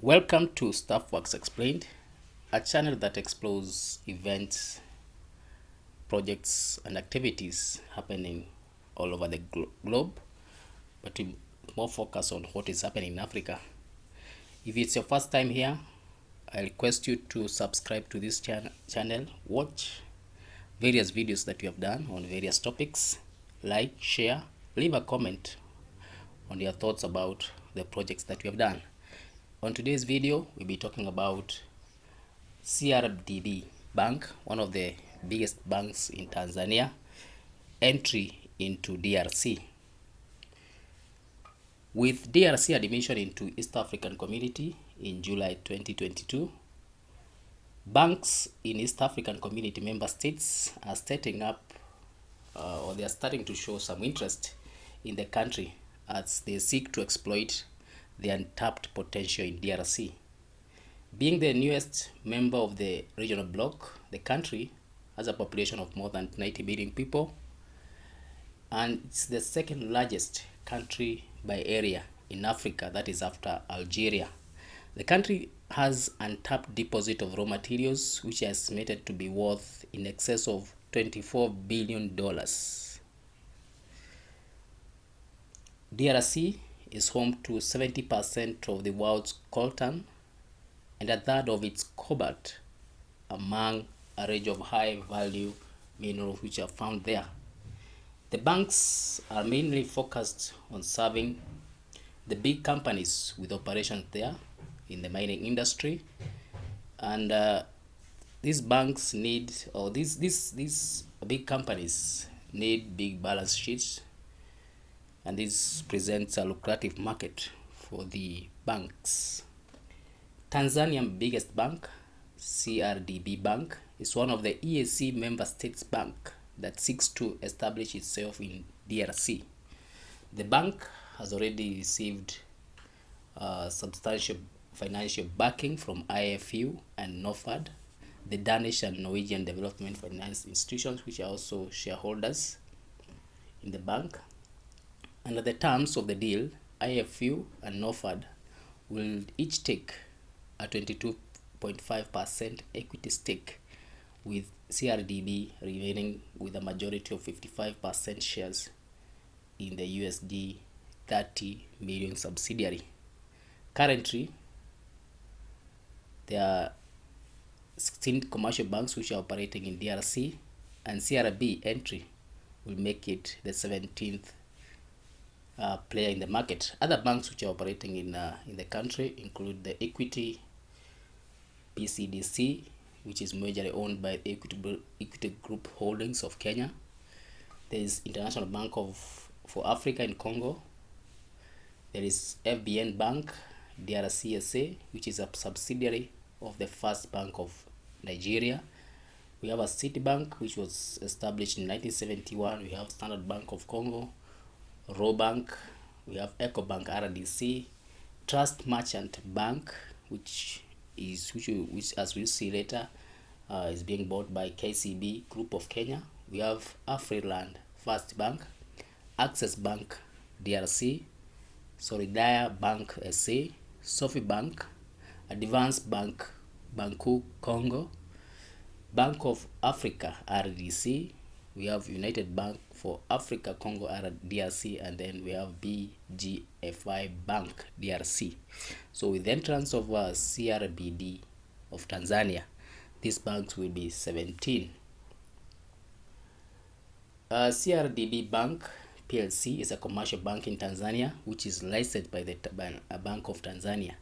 Welcome to Staff Works Explained, a channel that explores events, projects, and activities happening all over the globe, but with more focus on what is happening in Africa. If it's your first time here, I request you to subscribe to this channel, watch various videos that we have done on various topics, like, share, leave a comment on your thoughts about the projects that we have done. On today's video, we'll be talking about CRDB Bank, one of the biggest banks in Tanzania, entry into DRC. With DRC admission into East African Community in July 2022, banks in East African Community member states are starting up or they are starting to show some interest in the country as they seek to exploit the untapped potential in DRC. Being the newest member of the regional bloc, the country has a population of more than 90 million people, and it's the second largest country by area in Africa, that is after Algeria. The country has untapped deposit of raw materials, which are estimated to be worth in excess of $24 billion. DRC is home to 70% of the world's coltan and a third of its cobalt, among a range of high-value minerals which are found there. The banks are mainly focused on serving the big companies with operations there in the mining industry, and these banks need, or these big companies need big balance sheets, and this presents a lucrative market for the banks. Tanzania's biggest bank, CRDB Bank, is one of the EAC member states bank that seeks to establish itself in DRC. The bank has already received substantial financial backing from IFU and NOFAD, the Danish and Norwegian development finance institutions, which are also shareholders in the bank. Under the terms of the deal, IFU and NOFAD will each take a 22.5% equity stake, with CRDB remaining with a majority of 55% shares in the USD 30 million subsidiary. Currently, there are 16 commercial banks which are operating in DRC, and CRB entry will make it the 17th player in the market. Other banks which are operating in the country include the Equity, PCDC, which is majorly owned by the Equity Group Holdings of Kenya. There is International Bank for Africa in Congo. There is FBN Bank, DRC SA, which is a subsidiary of the First Bank of Nigeria. We have a Citibank, which was established in 1971. We have Standard Bank of Congo, Robank, we have EcoBank RDC, Trust Merchant Bank, which as we'll see later is being bought by KCB Group of Kenya. We have Afriland First Bank, Access Bank DRC, Solidaire Bank SA, Sophie Bank, Advance Bank Banku Congo, Bank of Africa RDC. We have United Bank for Africa Congo DRC, and then we have BGFI Bank DRC. So with the entrance of CRBD of Tanzania, these banks will be 17. CRDB Bank PLC is a commercial bank in Tanzania which is licensed by the Bank of Tanzania.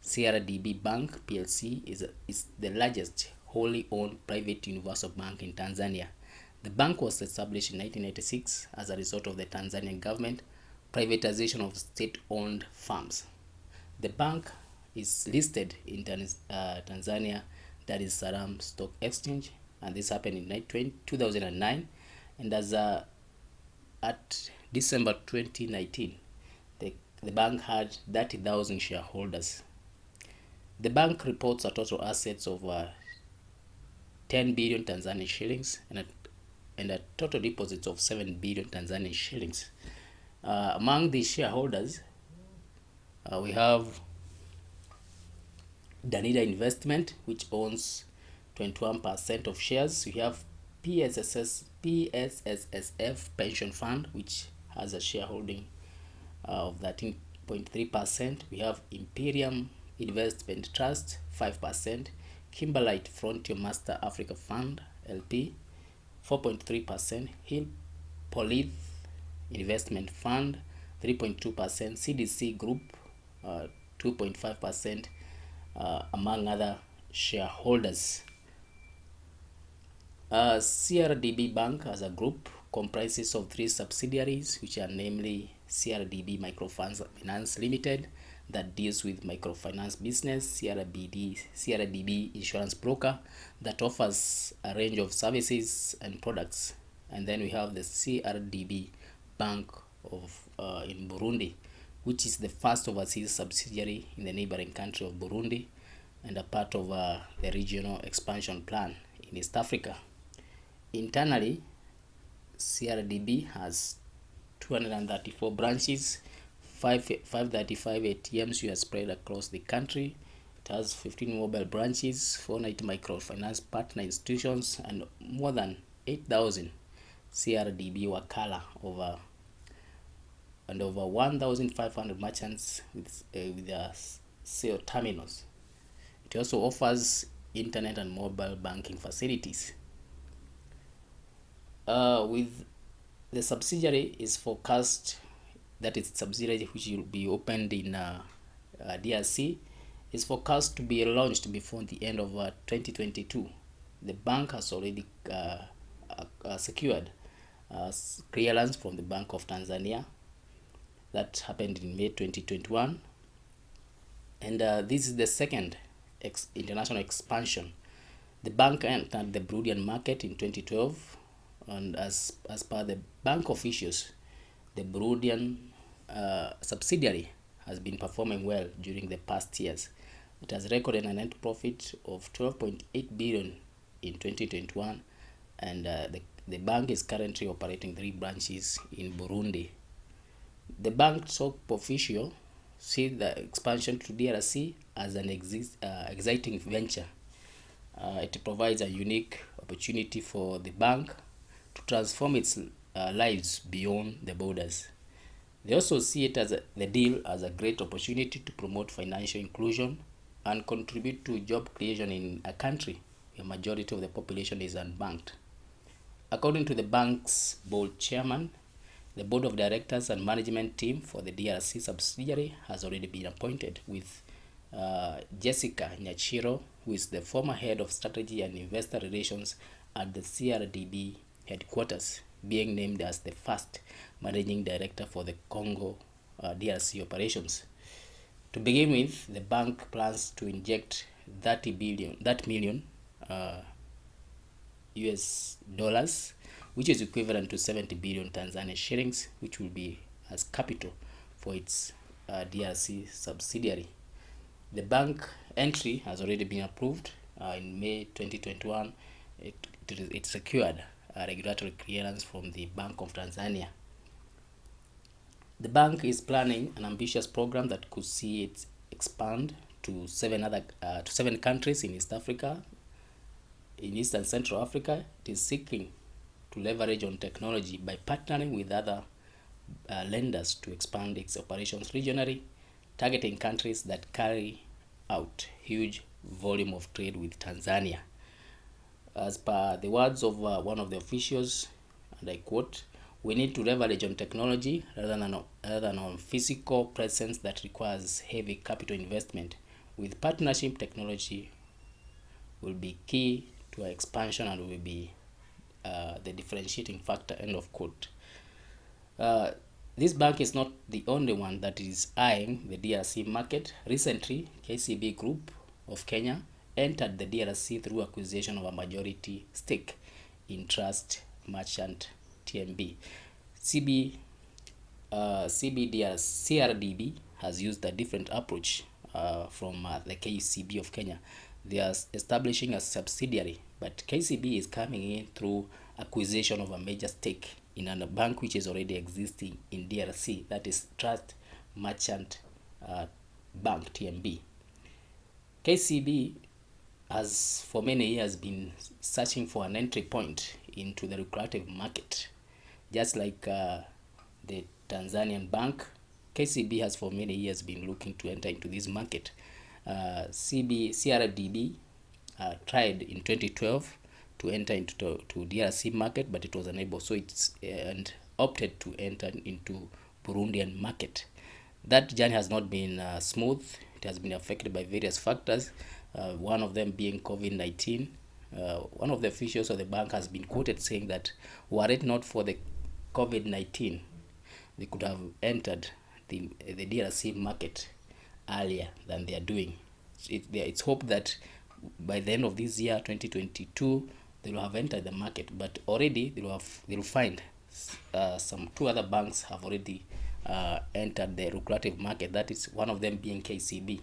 CRDB Bank PLC is the largest wholly owned private universal bank in Tanzania. The bank was established in 1996 as a result of the Tanzanian government privatization of state-owned firms. The bank is listed in Tanzania, that is Salaam Stock Exchange, and this happened in 2009. And as at December 2019, the bank had 30,000 shareholders. The bank reports a total assets of 10 billion Tanzanian shillings and a total deposits of 7 billion Tanzanian shillings. Among the shareholders, we have Danida Investment, which owns 21% of shares. We have PSSSF Pension Fund, which has a shareholding of 13.3%. We have Imperium Investment Trust, 5%. Kimberlite Frontier Master Africa Fund, LP, 4.3%. Hill Polith Investment Fund, 3.2%. CDC Group, 2.5%, among other shareholders. CRDB Bank as a group comprises of 3 subsidiaries, which are namely CRDB Microfinance Limited, that deals with microfinance business, CRDB Insurance Broker, that offers a range of services and products, and then we have the CRDB Bank of in Burundi, which is the first overseas subsidiary in the neighboring country of Burundi and a part of the regional expansion plan in East Africa. Internally, CRDB has 234 branches, 535 ATMs who are spread across the country. It has 15 mobile branches, 490 microfinance partner institutions, and more than 8,000 CRDB Wakala over 1,500 merchants with their sale terminals. It also offers internet and mobile banking facilities. With the subsidiary is forecast, that is subsidiary which will be opened in DRC, is forecast to be launched before the end of 2022. The bank has already secured clearance from the Bank of Tanzania. That happened in May 2021, and this is the second international expansion. The bank entered the Burundian market in 2012, and as per the bank officials, the Burundian subsidiary has been performing well during the past years. It has recorded a net profit of 12.8 billion in 2021, and the bank is currently operating 3 branches in Burundi. The bank top official see the expansion to DRC as an exciting venture. It provides a unique opportunity for the bank to transform its lives beyond the borders. They also see it as the deal as a great opportunity to promote financial inclusion and contribute to job creation in a country where majority of the population is unbanked. According to the bank's board chairman, the board of directors and management team for the DRC subsidiary has already been appointed, with Jessica Nyachiro, who is the former head of strategy and investor relations at the CRDB headquarters, being named as the first managing director for the Congo DRC operations. To begin with, the bank plans to inject $30 million US dollars, which is equivalent to 70 billion Tanzanian shillings, which will be as capital for its DRC subsidiary. The bank entry has already been approved in May 2021. It secured a regulatory clearance from the Bank of Tanzania. The bank is planning an ambitious program that could see it expand to 7 countries in East Africa. In East and Central Africa, it is seeking to leverage on technology by partnering with other lenders to expand its operations regionally, targeting countries that carry out huge volume of trade with Tanzania. As per the words of one of the officials, and I quote, "We need to leverage on technology rather than on physical presence that requires heavy capital investment. With partnership, technology will be key to our expansion and will be the differentiating factor," end of quote. This bank is not the only one that is eyeing the DRC market. Recently, KCB Group of Kenya entered the DRC through acquisition of a majority stake in Trust Merchant TMB. CRDB has used a different approach from the KCB of Kenya. They are establishing a subsidiary, but KCB is coming in through acquisition of a major stake in a bank which is already existing in DRC, that is Trust Merchant Bank TMB. KCB has for many years been searching for an entry point into the lucrative market. Just like the Tanzanian bank, KCB has for many years been looking to enter into this market. CRDB tried in 2012 to enter into DRC market, but it was unable, so it's and opted to enter into Burundian market. That journey has not been smooth. It has been affected by various factors, one of them being COVID-19. One of the officials of the bank has been quoted saying that were it not for the COVID-19, they could have entered the DRC market earlier than they are doing. It's hoped that by the end of this year, 2022, they will have entered the market, but already they will find some two other banks have already entered the lucrative market. That is one of them being KCB.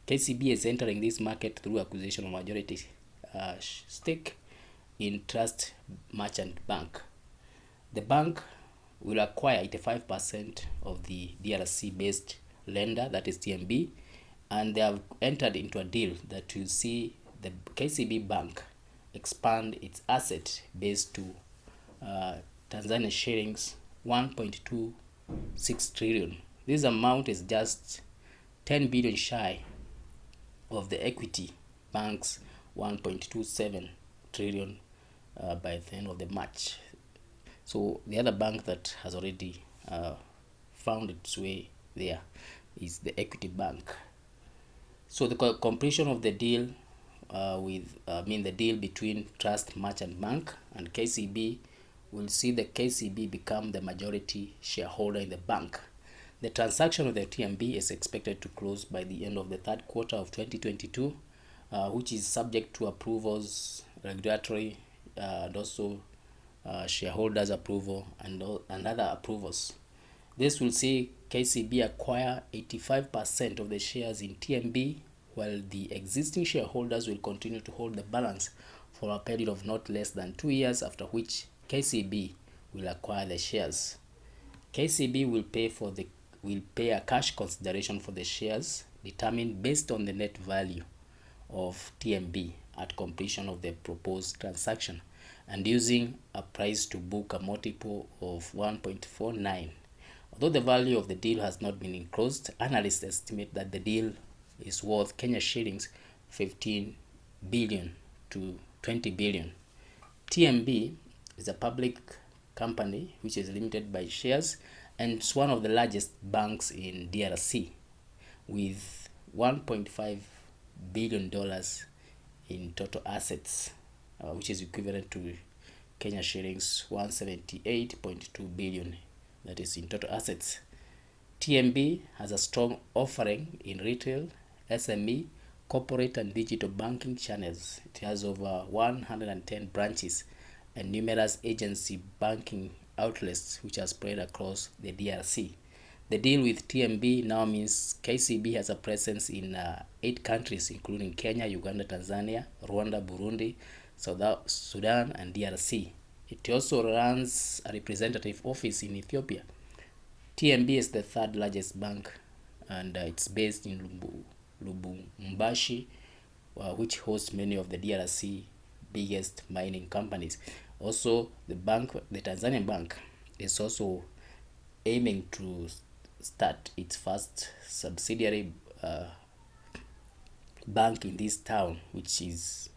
KCB is entering this market through acquisition of majority stake in Trust Merchant Bank. The bank will acquire 85% of the DRC-based lender, that is TMB, and they have entered into a deal that will see the KCB Bank expand its asset base to Tanzania shillings 1.26 trillion. This amount is just 10 billion shy of the Equity Bank's 1.27 trillion by the end of the March. So the other bank that has already found its way there is the Equity Bank. So the completion of the deal the deal between Trust Merchant Bank and KCB will see the KCB become the majority shareholder in the bank. The transaction of the TMB is expected to close by the end of the third quarter of 2022, which is subject to approvals, regulatory, and also shareholders approval and other approvals. This will see KCB acquire 85% of the shares in TMB, while the existing shareholders will continue to hold the balance for a period of not less than 2 years, after which KCB will acquire the shares. KCB will pay a cash consideration for the shares determined based on the net value of TMB at completion of the proposed transaction, and using a price to book a multiple of 1.49. Although the value of the deal has not been enclosed, analysts estimate that the deal is worth Kenya shillings 15 billion to 20 billion. TMB is a public company which is limited by shares, and it's one of the largest banks in DRC with $1.5 billion in total assets, which is equivalent to Kenya shillings 178.2 billion, that is in total assets. TMB has a strong offering in retail, SME, corporate and digital banking channels. It has over 110 branches and numerous agency banking outlets which are spread across the DRC. The deal with TMB now means KCB has a presence in 8 countries, including Kenya, Uganda, Tanzania, Rwanda, Burundi, South Sudan, and DRC. It also runs a representative office in Ethiopia. TMB is the third largest bank, and it's based in Lubumbashi, which hosts many of the DRC biggest mining companies. Also, the Tanzanian bank is also aiming to start its first subsidiary bank in this town, which is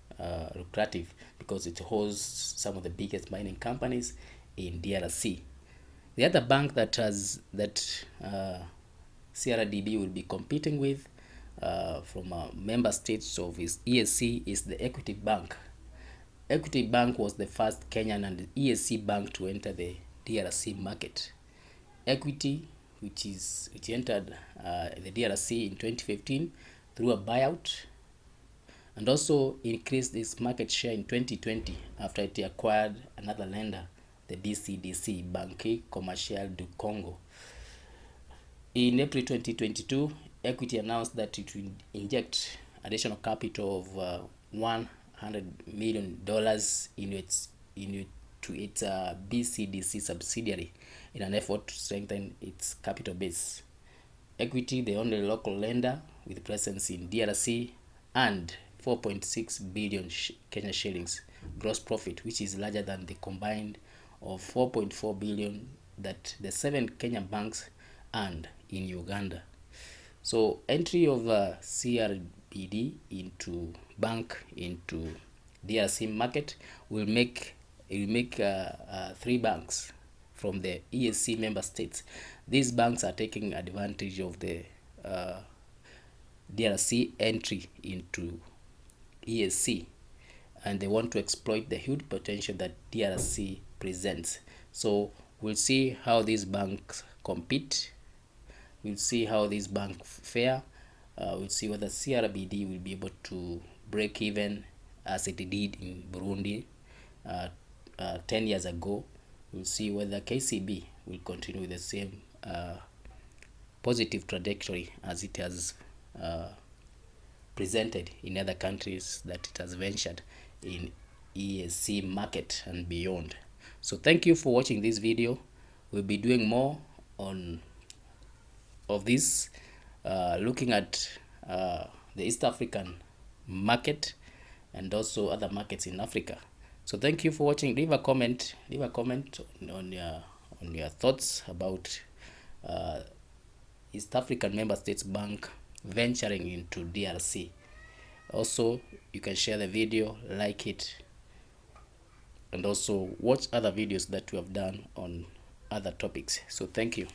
lucrative because it hosts some of the biggest mining companies in DRC. The other bank that CRDB will be competing with from member states of its EAC is the Equity Bank. Equity Bank was the first Kenyan and EAC bank to enter the DRC market. Equity, which entered the DRC in 2015 through a buyout, and also increased its market share in 2020 after it acquired another lender, the BCDC, Banque Commerciale du Congo. In April 2022, Equity announced that it will inject additional capital of $100 million into its BCDC subsidiary in an effort to strengthen its capital base. Equity, the only local lender with presence in DRC, earned 4.6 billion Kenya shillings gross profit, which is larger than the combined of 4.4 billion that the 7 Kenyan banks earned in Uganda. So entry of CRBD into DRC market will make 3 banks from the EAC member states. These banks are taking advantage of the DRC entry into EAC, and they want to exploit the huge potential that DRC presents. So we'll see how these banks compete. We'll see how these banks fare. We'll see whether CRBD will be able to break even as it did in Burundi 10 years ago. We'll see whether KCB will continue with the same positive trajectory as it has presented in other countries that it has ventured in EAC market and beyond. So thank you for watching this video. We'll be doing more of this, looking at the East African market and also other markets in Africa. So thank you for watching. Leave a comment on your thoughts about East African Member States Bank venturing into DRC. Also, you can share the video, like it, and also watch other videos that we have done on other topics. So thank you.